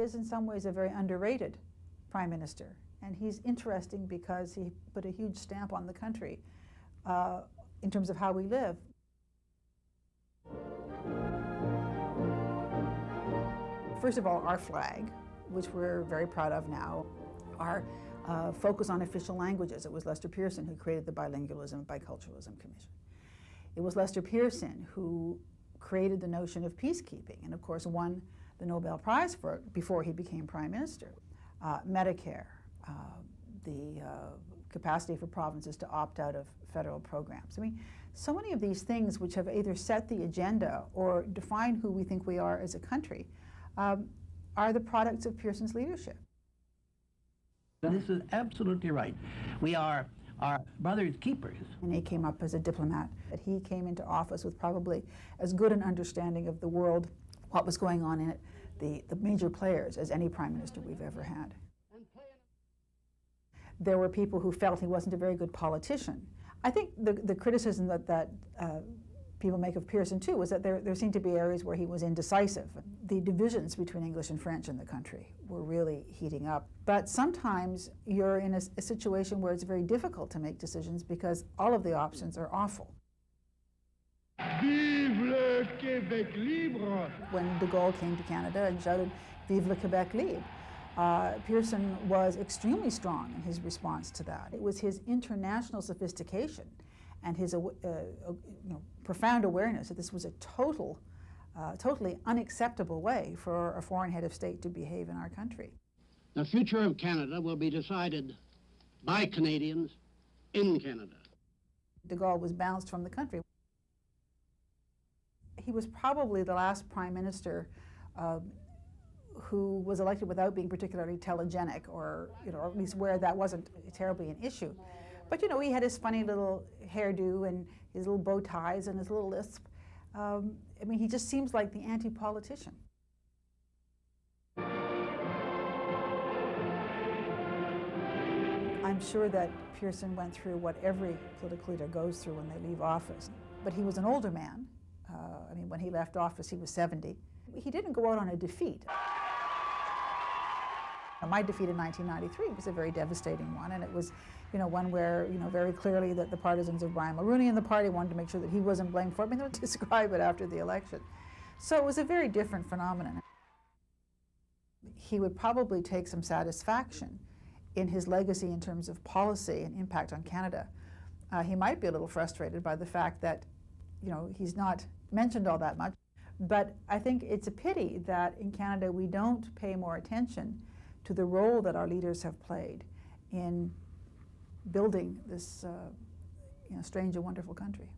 Is in some ways a very underrated prime minister, and he's interesting because he put a huge stamp on the country in terms of how we live. First of all, our flag, which we're very proud of now, our focus on official languages. It was Lester Pearson who created the Bilingualism and Biculturalism Commission. It was Lester Pearson who created the notion of peacekeeping and, of course, won the Nobel Prize for it before he became prime minister. Medicare, the capacity for provinces to opt out of federal programs. I mean, so many of these things which have either set the agenda or define who we think we are as a country are the products of Pearson's leadership. This is absolutely right. We are our brother's keepers. And he came up as a diplomat. He came into office with probably as good an understanding of the world, what was going on in it, the major players, as any prime minister we've ever had. There were people who felt he wasn't a very good politician. I think the criticism that people make of Pearson too was that there seemed to be areas where he was indecisive. The divisions between English and French in the country were really heating up. But sometimes you're in a situation where it's very difficult to make decisions because all of the options are awful. Vive le Québec libre! When de Gaulle came to Canada and shouted, Vive le Québec libre, Pearson was extremely strong in his response to that. It was his international sophistication and his profound awareness that this was a totally unacceptable way for a foreign head of state to behave in our country. The future of Canada will be decided by Canadians in Canada. De Gaulle was bounced from the country. He was probably the last prime minister who was elected without being particularly telegenic, or at least where that wasn't terribly an issue. But he had his funny little hairdo and his little bow ties and his little lisp. I mean, he just seems like the anti-politician. I'm sure that Pearson went through what every political leader goes through when they leave office. But he was an older man. I mean, when he left office, he was 70. He didn't go out on a defeat. My defeat in 1993 was a very devastating one, and it was, one where, very clearly that the partisans of Brian Mulroney in the party wanted to make sure that he wasn't blamed for it. I mean, they would describe it after the election. So it was a very different phenomenon. He would probably take some satisfaction in his legacy in terms of policy and impact on Canada. He might be a little frustrated by the fact that, he's not mentioned all that much. But I think it's a pity that in Canada we don't pay more attention to the role that our leaders have played in building this strange and wonderful country.